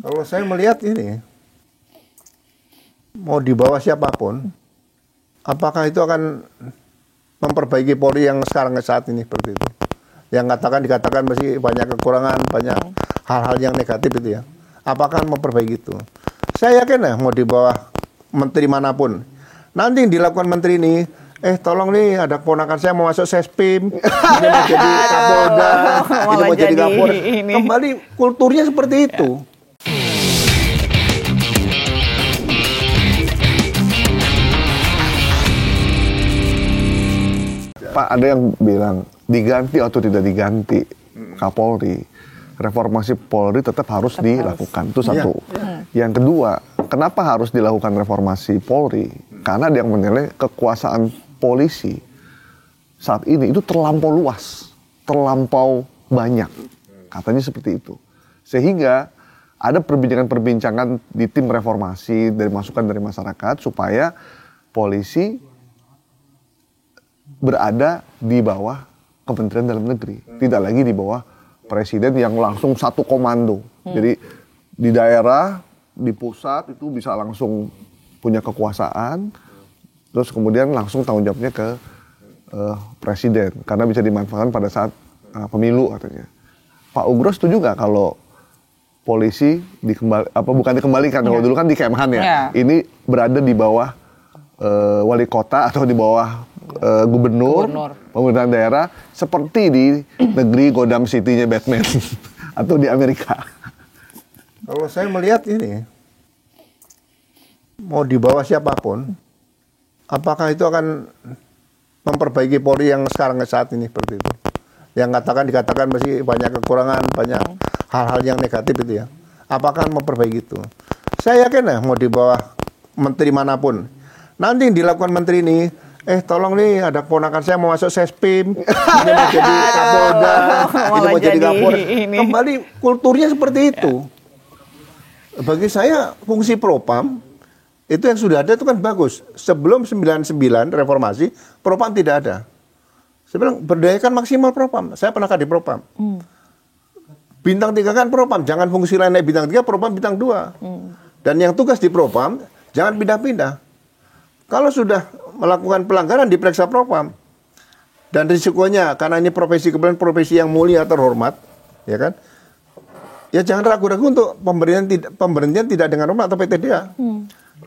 Kalau saya melihat ini, mau dibawa siapapun, apakah itu akan memperbaiki Polri yang sekarang saat ini seperti itu? Yang dikatakan masih banyak kekurangan, banyak hal-hal yang negatif itu ya. Apakah memperbaiki itu? Saya yakin ya, mau dibawa menteri manapun, nanti yang dilakukan menteri ini, tolong nih ada keponakan saya mau masuk Sespim, ini mau jadi Kapolda, ini mau jadi Kapolda. Kembali kulturnya seperti itu. Pak, ada yang bilang diganti atau tidak diganti Kapolri, reformasi Polri tetap harus dilakukan. Itu satu. Yang kedua, kenapa harus dilakukan reformasi Polri? Karena ada yang menilai kekuasaan polisi saat ini itu terlampau luas, terlampau banyak. Katanya seperti itu. Sehingga ada perbincangan-perbincangan di tim reformasi dari masukan dari masyarakat supaya polisi berada di bawah Kementerian Dalam Negeri, tidak lagi di bawah presiden yang langsung satu komando. Jadi di daerah, di pusat itu bisa langsung punya kekuasaan, terus kemudian langsung tanggung jawabnya ke presiden karena bisa dimanfaatkan pada saat pemilu katanya. Pak Ugro setuju nggak kalau polisi bukan dikembalikan, kalau dulu kan di Kemhan ya, ini berada di bawah wali kota atau di bawah gubernur, pemerintahan daerah seperti di negeri Gotham City-nya Batman atau di Amerika. Kalau saya melihat ini, mau dibawa siapapun, apakah itu akan memperbaiki Polri yang sekarang saat ini seperti itu? Yang dikatakan masih banyak kekurangan, banyak hal-hal yang negatif itu ya. Apakah memperbaiki itu? Saya yakin ya, mau dibawa menteri manapun, nanti yang dilakukan menteri ini, tolong nih ada keponakan saya mau masuk Sespim, ini mau jadi Kapolda, ini mau jadi Kapolda. Kembali kulturnya seperti itu. Bagi saya fungsi Propam itu yang sudah ada itu kan bagus. Sebelum 99 reformasi, Propam tidak ada. Saya bilang berdayakan maksimal Propam. Saya pernah di Propam. Bintang 3 kan Propam, jangan fungsi lain naik bintang 3, Propam bintang 2. Dan yang tugas di Propam jangan pindah-pindah. Kalau sudah melakukan pelanggaran diperiksa Propam. Dan risikonya karena ini profesi kemudian profesi yang mulia terhormat, ya kan? Ya jangan ragu-ragu untuk pemberhentian tidak dengan hormat atau PTDA.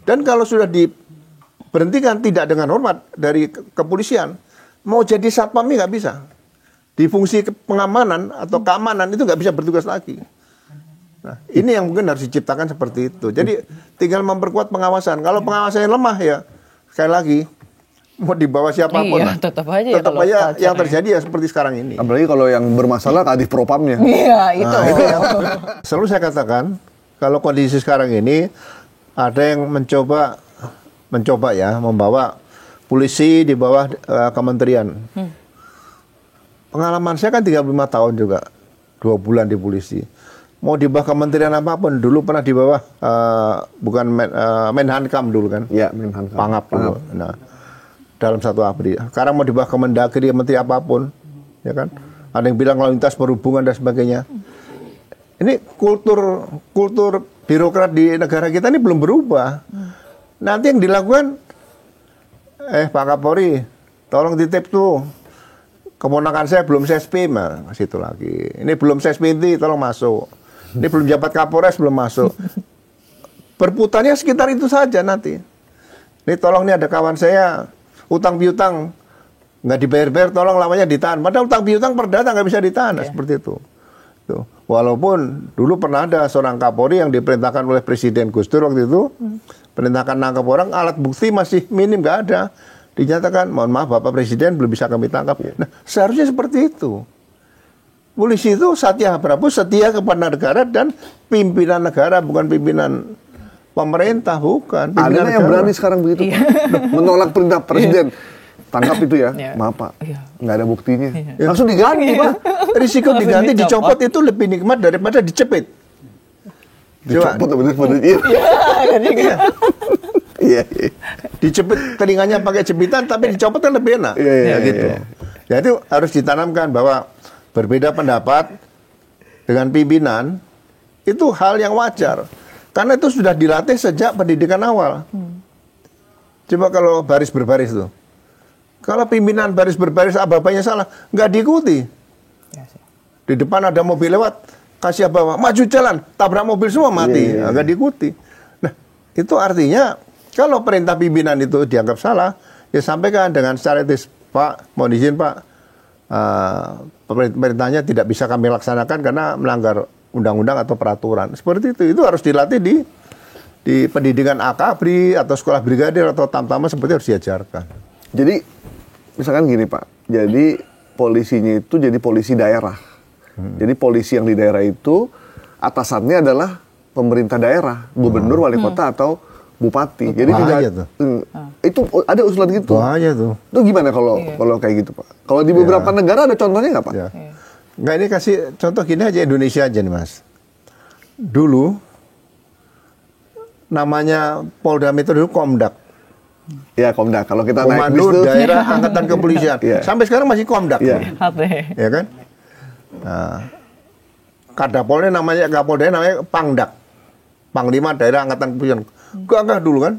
Dan kalau sudah diberhentikan tidak dengan hormat dari kepolisian, mau jadi satpam nggak bisa. Di fungsi pengamanan atau keamanan itu nggak bisa bertugas lagi. Nah, ini yang mungkin harus diciptakan seperti itu. Jadi tinggal memperkuat pengawasan. Kalau pengawasannya lemah ya, sekali lagi mau dibawa siapapun, tetap aja yang terjadi ya seperti sekarang ini. Apalagi kalau yang bermasalah kadif propamnya. Iya, itu. Selalu saya katakan, kalau kondisi sekarang ini ada yang mencoba ya membawa polisi di bawah kementerian. Pengalaman saya kan 35 tahun juga, 2 bulan di polisi. Mau di bawah kementerian apapun, dulu pernah di bawah bukan Menhankam dulu kan? Iya, Menhankam. Pangap dulu. Nah, dalam 1 April. Sekarang mau di bawah Kemendagri, menteri apapun, ya kan? Ada yang bilang lalu lintas perhubungan dan sebagainya. Ini kultur birokrat di negara kita ini belum berubah. Nanti yang dilakukan, Pak Kapolri, tolong titip tuh. Keponakan saya belum Sespim, situ lagi. Ini belum Sespim, tolong masuk. Ini belum jabat Kapolres, belum masuk. Berputarnya sekitar itu saja nanti. Ini tolong nih ada kawan saya, utang piutang, nggak dibayar-bayar, tolong lamanya ditahan. Padahal utang piutang perdata nggak bisa ditahan, seperti itu. Tuh. Walaupun dulu pernah ada seorang Kapolri yang diperintahkan oleh Presiden Gus Dur waktu itu, perintahkan nangkap orang, alat bukti masih minim, nggak ada. Dinyatakan, mohon maaf Bapak Presiden belum bisa kami tangkap. Nah, seharusnya seperti itu. Polisi itu Satya Prabu setia kepada negara dan pimpinan negara, bukan pimpinan pemerintah, bukan. Ada yang berani sekarang begitu, menolak perintah Presiden. Tangkap itu ya, maaf Pak, nggak ada buktinya. Langsung diganti Pak. Risiko diganti, dicopot itu lebih nikmat daripada dicepit. Dicopot bener-bener. Iya. Dicepit telinganya pakai jepitan, tapi dicopot kan lebih enak. Gitu. Jadi harus ditanamkan bahwa berbeda pendapat dengan pimpinan Itu hal yang wajar. Karena itu sudah dilatih sejak pendidikan awal. Coba kalau baris berbaris tuh. Kalau pimpinan baris berbaris apa-apanya salah, nggak diikuti. Di depan ada mobil lewat, kasih apa, maju jalan, tabrak mobil semua mati, nggak diikuti. Nah, itu artinya kalau perintah pimpinan itu dianggap salah, ya sampaikan dengan secara etis, Pak, mohon izin Pak, pemerintahnya tidak bisa kami laksanakan karena melanggar undang-undang atau peraturan. Seperti itu harus dilatih di pendidikan akabri atau sekolah brigadir atau tamtama seperti harus diajarkan. Jadi misalkan gini Pak, jadi polisinya itu jadi polisi daerah. Jadi polisi yang di daerah itu atasannya adalah pemerintah daerah, gubernur, wali kota atau bupati. Jadi tidak itu ada usulan gitu. Bahaya tuh. Itu gimana kalau kayak gitu Pak? Kalau di beberapa negara ada contohnya nggak Pak? Ya. Nggak, ini kasih contoh gini aja, Indonesia aja nih Mas. Dulu namanya Polda Metro dulu Komdak. Ya Komdak. Kalau kita naik bis Komando tuh Daerah Angkatan Kepolisian. Sampai sekarang masih Komdak. Ya kan? Nah, Kadapolnya namanya, Kapoldanya namanya Pangdak. Panglima Daerah Angkatan Kepolisian. Gagah dulu kan?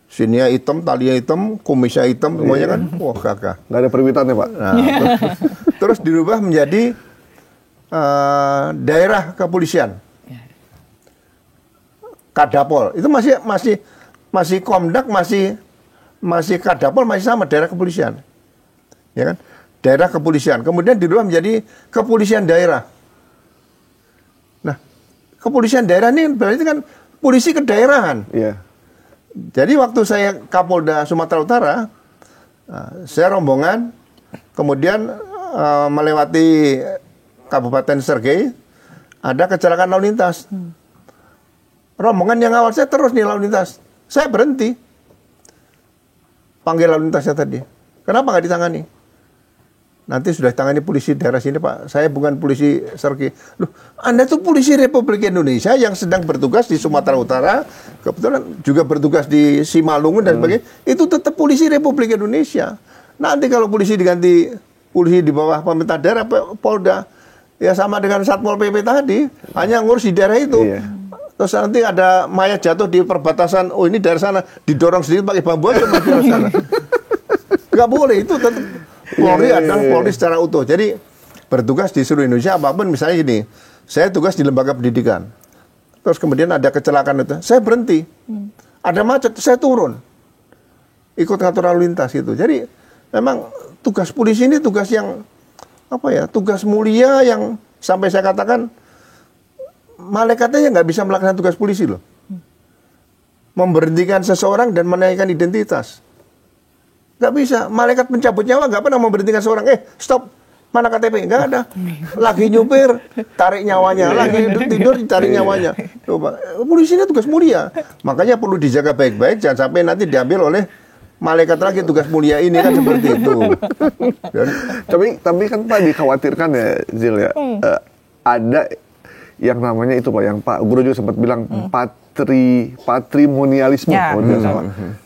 Sininya hitam, talinya hitam, kumisnya hitam, semuanya kan? Wah, gagah. Nggak ada permintaannya Pak. Nah, terus dirubah menjadi daerah kepolisian. Kadapol. Itu masih Komdak, masih Kadapol, masih sama daerah kepolisian. Ya kan? Daerah kepolisian. Kemudian dirubah menjadi kepolisian daerah. Nah, kepolisian daerah ini berarti kan polisi kedaerahan. Iya. Jadi waktu saya Kapolda Sumatera Utara, saya rombongan, kemudian melewati Kabupaten Sragen, ada kecelakaan lalu lintas. Rombongan yang awal saya terus nih lalu lintas. Saya berhenti. Panggil lalu lintasnya tadi. Kenapa nggak ditangani? Nanti sudah ditangani polisi daerah sini Pak. Saya bukan polisi Sragen. Loh, Anda tuh polisi Republik Indonesia yang sedang bertugas di Sumatera Utara. Kebetulan juga bertugas di Simalungun dan sebagainya. Itu tetap polisi Republik Indonesia. Nanti kalau polisi diganti polisi di bawah pemerintah daerah, Polda, ya sama dengan Satpol PP tadi. Hanya ngurus di daerah itu. Terus nanti ada mayat jatuh di perbatasan. Oh ini dari sana. Didorong sedikit pakai bambu aja mati dari sana. Nggak boleh. Itu tetap Polri adalah Polri secara utuh. Jadi bertugas di seluruh Indonesia apapun, misalnya gini, saya tugas di lembaga pendidikan. Terus kemudian ada kecelakaan itu, saya berhenti. Ada macet, saya turun. Ikut ngatur lalu lintas gitu. Jadi memang tugas polisi ini tugas yang tugas mulia yang sampai saya katakan malaikatnya nggak bisa melaksanakan tugas polisi loh. Memberhentikan seseorang dan menaikkan identitas. Nggak bisa. Malaikat pencabut nyawa nggak pernah memberhentikan seorang. Stop. Mana KTP? Nggak ada. Lagi nyupir, tarik nyawanya. Lagi tidur, tarik nyawanya. Coba. Polisi ini tugas mulia. Makanya perlu dijaga baik-baik. Jangan sampai nanti diambil oleh malaikat lagi tugas mulia ini kan seperti itu. Tapi kan Pak dikhawatirkan ya, Zil ya. Ada yang namanya itu Pak, yang Pak Guru juga sempat bilang patrimonialisme,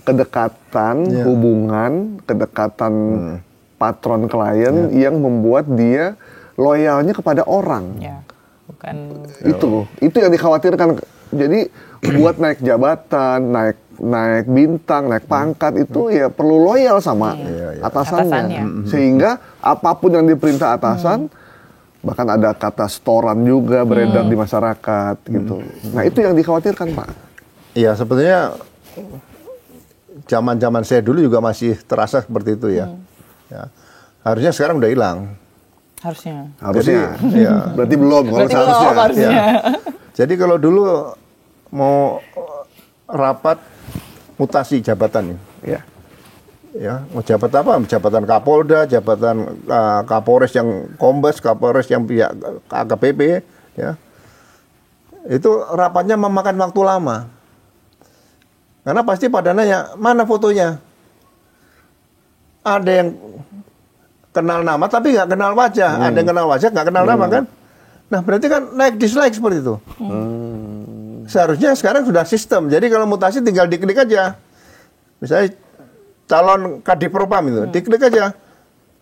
kedekatan hubungan, kedekatan patron klien yang membuat dia loyalnya kepada orang. Bukan itu yang dikhawatirkan. Jadi buat naik jabatan, naik bintang, naik pangkat itu ya perlu loyal sama atasannya. Sehingga apapun yang diperintah atasan, bahkan ada kata setoran juga beredar di masyarakat gitu. Nah itu yang dikhawatirkan Pak. Iya sebetulnya zaman saya dulu juga masih terasa seperti itu ya. Harusnya sekarang udah hilang. Harusnya. Jadi, berarti belum kalau seharusnya. Jadi kalau dulu mau rapat mutasi jabatan ya mau jabat apa? Jabatan Kapolda, jabatan Kapolres yang Kombes, Kapolres yang pihak AKBP, ya. Itu rapatnya memakan waktu lama. Karena pasti pada nanya, mana fotonya? Ada yang kenal nama tapi nggak kenal wajah, ada yang kenal wajah nggak kenal nama kan? Nah berarti kan naik dislike seperti itu. Seharusnya sekarang sudah sistem. Jadi kalau mutasi tinggal diklik aja. Misalnya calon Kadipropam itu, diklik aja.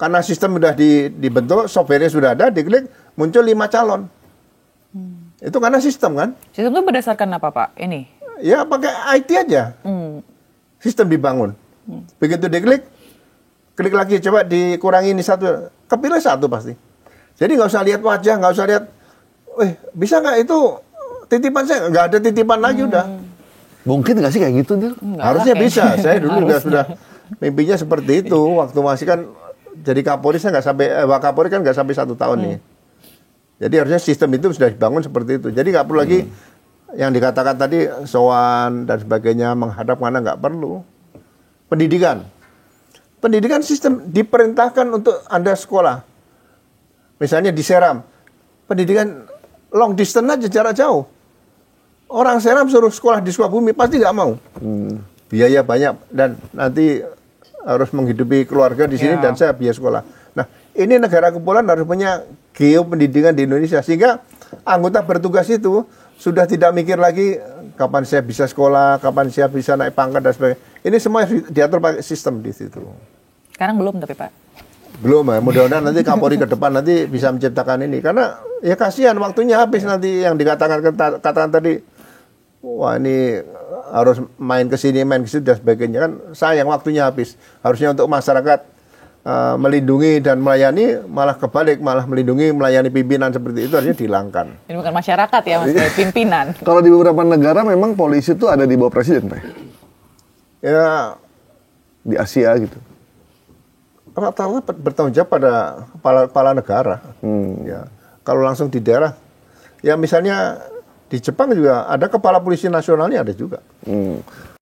Karena sistem sudah dibentuk, software-nya sudah ada, diklik, muncul 5 calon. Itu karena sistem kan. Sistem itu berdasarkan apa, Pak? Ini. Ya pakai IT aja. Sistem dibangun. Begitu diklik, klik lagi coba dikurangi ini satu, kepilih satu pasti. Jadi nggak usah lihat wajah, nggak usah lihat, bisa nggak itu titipan saya, nggak ada titipan lagi udah. Mungkin nggak sih kayak gitu, Dir? Harusnya bisa. Saya dulu juga sudah mimpinya seperti itu. Waktu masih kan jadi Kapolri, saya nggak sampai, Wakapolri kan nggak sampai 1 tahun nih. Jadi harusnya sistem itu sudah dibangun seperti itu. Jadi nggak perlu lagi yang dikatakan tadi sowan dan sebagainya, menghadap mana, nggak perlu. Pendidikan sistem diperintahkan untuk Anda sekolah. Misalnya di Seram, pendidikan long distance aja, jarak jauh. Orang Seram suruh sekolah di Sukabumi pasti nggak mau. Biaya banyak dan nanti harus menghidupi keluarga di sini dan saya biaya sekolah. Nah, ini negara kepulauan harus punya geopendidikan di Indonesia sehingga anggota bertugas itu sudah tidak mikir lagi kapan saya bisa sekolah, kapan saya bisa naik pangkat dan sebagainya. Ini semua diatur pakai sistem di situ. Sekarang belum tapi Pak. Belum ya, mudah-mudahan nanti Kapolri ke depan nanti bisa menciptakan ini. Karena ya kasihan waktunya habis nanti yang katakan tadi, wah ini harus main ke sini, main ke situ dan sebagainya. Kan sayang waktunya habis. Harusnya untuk masyarakat melindungi dan melayani, malah kebalik, malah melindungi, melayani pimpinan seperti itu harusnya dihilangkan. Ini bukan masyarakat ya, Mas, pimpinan. Kalau di beberapa negara memang polisi itu ada di bawah presiden, Pak. Ya, Di Asia gitu. rata-rata bertanggung jawab pada kepala negara. Ya, kalau langsung di daerah, ya misalnya di Jepang juga ada kepala polisi nasionalnya ada juga.